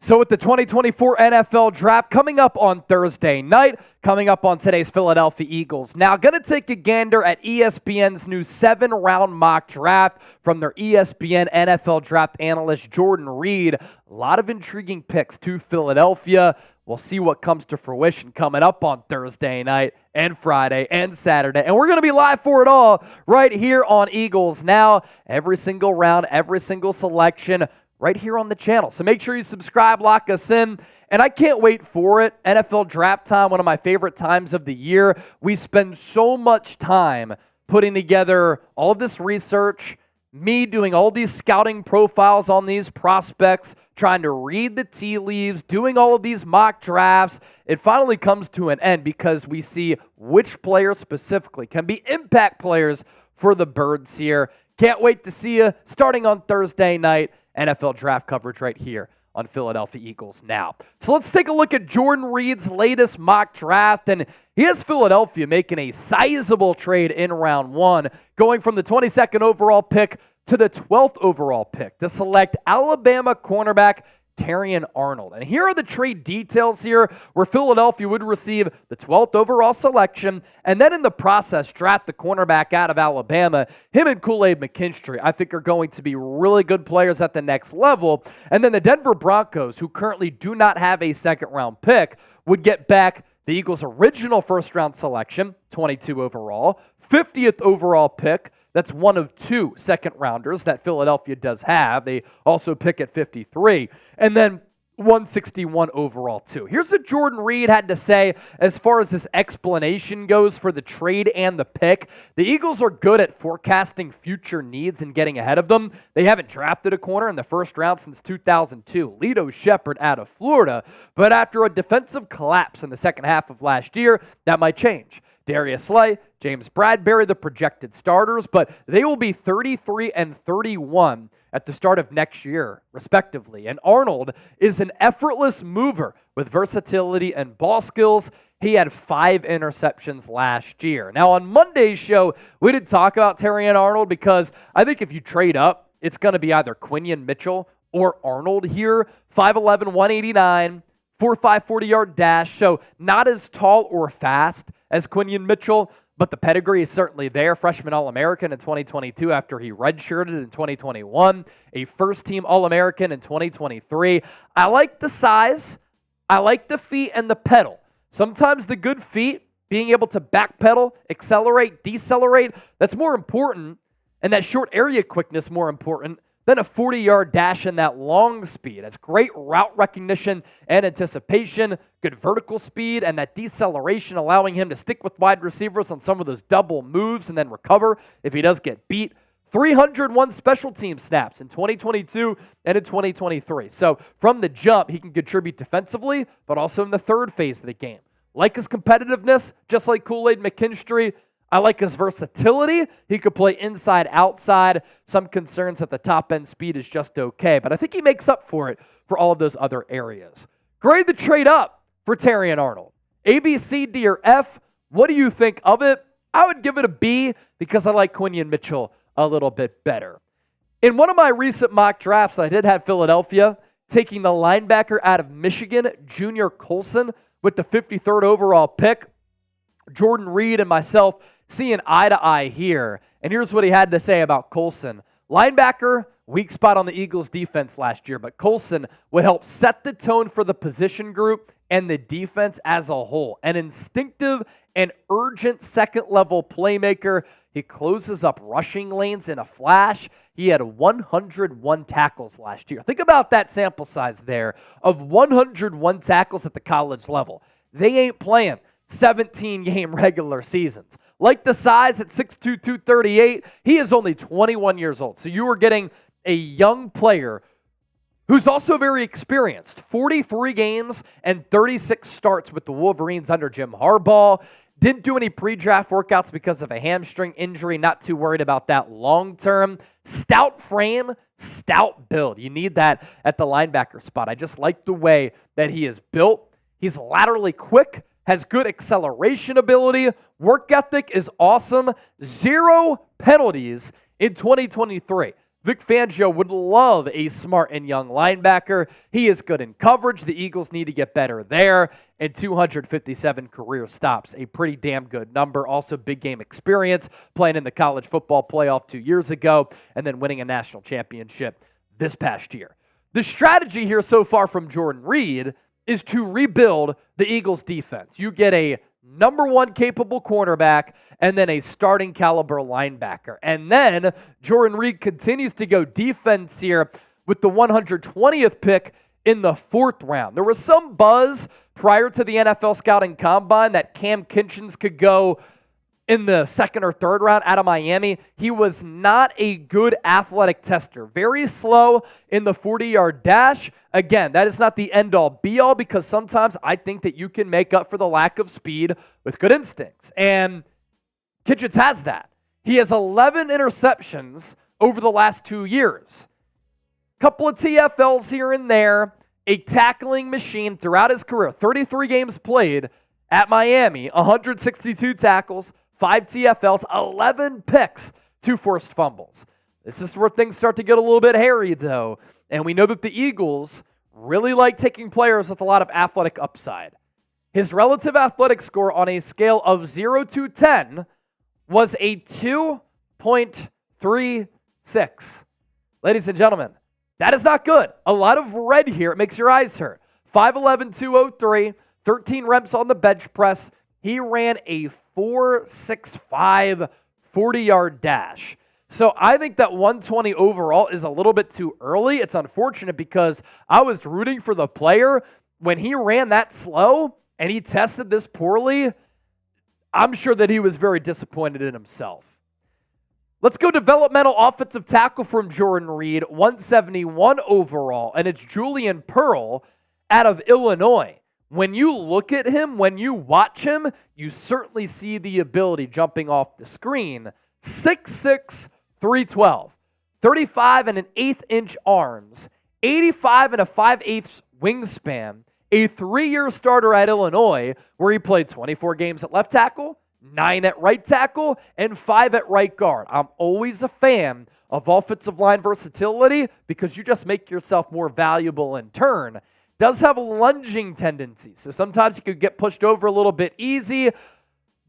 So with the 2024 NFL Draft coming up on Thursday night, coming up on today's Philadelphia Eagles. Now, going to take a gander at ESPN's new 7-round mock draft from their ESPN NFL draft analyst, Jordan Reid. A lot of intriguing picks to Philadelphia. We'll see what comes to fruition coming up on Thursday night and Friday and Saturday. And we're going to be live for it all right here on Eagles Now. Every single round, every single selection, right here on the channel. So make sure you subscribe, lock us in, and I can't wait for it. NFL draft time, one of my favorite times of the year. We spend so much time putting together all of this research, me doing all these scouting profiles on these prospects, trying to read the tea leaves, doing all of these mock drafts. It finally comes to an end because we see which players specifically can be impact players for the Birds here. Can't wait to see you starting on Thursday night. NFL draft coverage right here on Philadelphia Eagles Now. So let's take a look at Jordan Reid's latest mock draft, and he has Philadelphia making a sizable trade in round one, going from the 22nd overall pick to the 12th overall pick to select Alabama cornerback Terrion Arnold. And here are the trade details here, where Philadelphia would receive the 12th overall selection, and then in the process draft the cornerback out of Alabama. Him and Kool-Aid McKinnley, I think, are going to be really good players at the next level. And then the Denver Broncos, who currently do not have a second-round pick, would get back the Eagles' original first-round selection, 22 overall, 50th overall pick. That's one of two second-rounders that Philadelphia does have. They also pick at 53. And then 161 overall, too. Here's what Jordan Reid had to say as far as this explanation goes for the trade and the pick. The Eagles are good at forecasting future needs and getting ahead of them. They haven't drafted a corner in the first round since 2002, Lito Shepherd out of Florida. But after a defensive collapse in the second half of last year, that might change. Darius Slay, James Bradbury, the projected starters, but they will be 33 and 31 at the start of next year, respectively. And Arnold is an effortless mover with versatility and ball skills. He had 5 interceptions last year. Now, on Monday's show, we did talk about Terrion Arnold because I think if you trade up, it's going to be either Quinion Mitchell or Arnold here. 5'11", 189, 4.5 40-yard dash, so not as tall or fast as Quinion Mitchell, but the pedigree is certainly there. Freshman All-American in 2022 after he redshirted in 2021. A first-team All-American in 2023. I like the size. I like the feet and the pedal. Sometimes the good feet, being able to backpedal, accelerate, decelerate, that's more important, and that short area quickness more important than a 40-yard dash and that long speed. That's great route recognition and anticipation, good vertical speed, and that deceleration allowing him to stick with wide receivers on some of those double moves and then recover if he does get beat. 301 special team snaps in 2022 and in 2023. So from the jump, he can contribute defensively, but also in the third phase of the game. Like his competitiveness, just like Kool-Aid McKinnley, I like his versatility. He could play inside, outside. Some concerns at the top end speed is just okay, but I think he makes up for it for all of those other areas. Grade the trade up for Terrion Arnold. A, B, C, D, or F. What do you think of it? I would give it a B because I like Quinion Mitchell a little bit better. In one of my recent mock drafts, I did have Philadelphia taking the linebacker out of Michigan, Junior Colson, with the 53rd overall pick. Jordan Reid and myself seeing eye to eye here. And here's what he had to say about Colson. Linebacker, weak spot on the Eagles defense last year, but Colson would help set the tone for the position group and the defense as a whole. An instinctive and urgent second-level playmaker. He closes up rushing lanes in a flash. He had 101 tackles last year. Think about that sample size there of 101 tackles at the college level. They ain't playing 17-game regular seasons. Like the size at 6'2", 238, he is only 21 years old. So you are getting a young player who's also very experienced. 43 games and 36 starts with the Wolverines under Jim Harbaugh. Didn't do any pre-draft workouts because of a hamstring injury. Not too worried about that long-term. Stout frame, stout build. You need that at the linebacker spot. I just like the way that he is built. He's laterally quick, has good acceleration ability. Work ethic is awesome. 0 penalties in 2023. Vic Fangio would love a smart and young linebacker. He is good in coverage. The Eagles need to get better there. And 257 career stops, a pretty damn good number. Also big game experience, playing in the college football playoff 2 years ago, and then winning a national championship this past year. The strategy here so far from Jordan Reid is to rebuild the Eagles defense. You get a number one capable cornerback and then a starting caliber linebacker. And then Jordan Reid continues to go defense here with the 120th pick in the 4th round. There was some buzz prior to the NFL Scouting Combine that Kinchens could go in the 2nd or 3rd round out of Miami. He was not a good athletic tester. Very slow in the 40-yard dash. Again, that is not the end-all, be-all, because sometimes I think that you can make up for the lack of speed with good instincts. And Kinchens has that. He has 11 interceptions over the last 2 years. Couple of TFLs here and there. A tackling machine throughout his career. 33 games played at Miami. 162 tackles. 5 TFLs, 11 picks, 2 forced fumbles. This is where things start to get a little bit hairy, though. And we know that the Eagles really like taking players with a lot of athletic upside. His relative athletic score on a scale of 0 to 10 was a 2.36. Ladies and gentlemen, that is not good. A lot of red here. It makes your eyes hurt. 5'11", 203, 13 reps on the bench press. He ran a 4.65 40-yard dash. So I think that 120 overall is a little bit too early. It's unfortunate because I was rooting for the player. When he ran that slow and he tested this poorly, I'm sure that he was very disappointed in himself. Let's go developmental offensive tackle from Jordan Reid, 171 overall, and it's Julian Pearl out of Illinois. When you look at him, when you watch him, you certainly see the ability jumping off the screen. 6'6", 312, 35 and an 1/8-inch arms, 85 and a 5/8 wingspan, a 3-year starter at Illinois where he played 24 games at left tackle, 9 at right tackle, and 5 at right guard. I'm always a fan of offensive line versatility because you just make yourself more valuable in turn. Does have a lunging tendency, so sometimes he could get pushed over a little bit easy,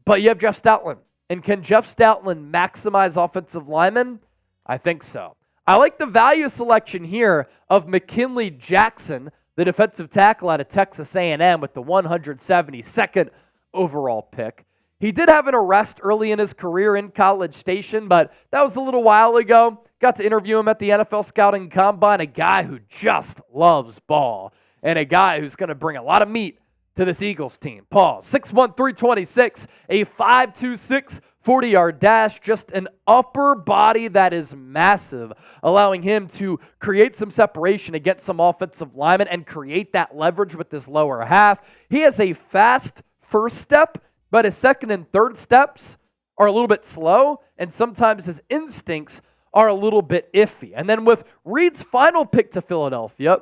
but you have Jeff Stoutland. And can Jeff Stoutland maximize offensive linemen? I think so. I like the value selection here of McKinnley Jackson, the defensive tackle out of Texas A&M with the 172nd overall pick. He did have an arrest early in his career in College Station, but that was a little while ago. Got to interview him at the NFL Scouting Combine, a guy who just loves ball. And a guy who's going to bring a lot of meat to this Eagles team. Paul, 6'1", 326, a 5.26 40-yard dash, just an upper body that is massive, allowing him to create some separation against some offensive linemen and create that leverage with this lower half. He has a fast first step, but his second and third steps are a little bit slow, and sometimes his instincts are a little bit iffy. And then with Reid's final pick to Philadelphia,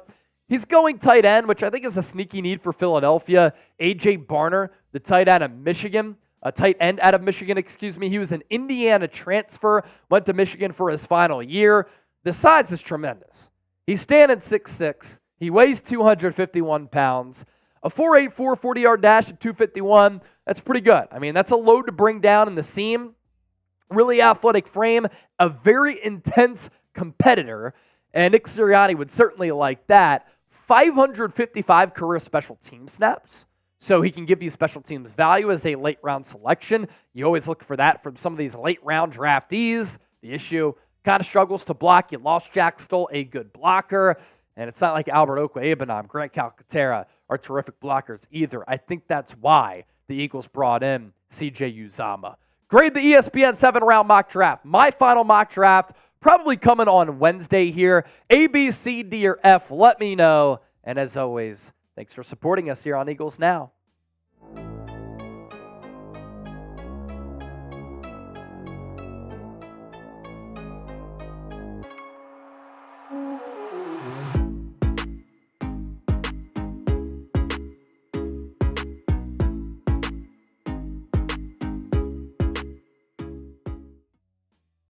he's going tight end, which I think is a sneaky need for Philadelphia. A.J. Barner, the tight end of Michigan, He was an Indiana transfer, went to Michigan for his final year. The size is tremendous. He's standing 6'6". He weighs 251 pounds. A 4.84 40-yard dash at 251, that's pretty good. I mean, that's a load to bring down in the seam. Really athletic frame, a very intense competitor, and Nick Sirianni would certainly like that. 555 career special team snaps, so he can give you special teams value as a late-round selection. You always look for that from some of these late-round draftees. The issue, kind of struggles to block. You lost Jack Stoll, a good blocker, and it's not like Albert Okwuegbunam, Grant Calcaterra are terrific blockers either. I think that's why the Eagles brought in C.J. Uzomah. Grade the ESPN 7-round mock draft. My final mock draft probably coming on Wednesday here. A, B, C, D, or F, let me know. And as always, thanks for supporting us here on Eagles Now.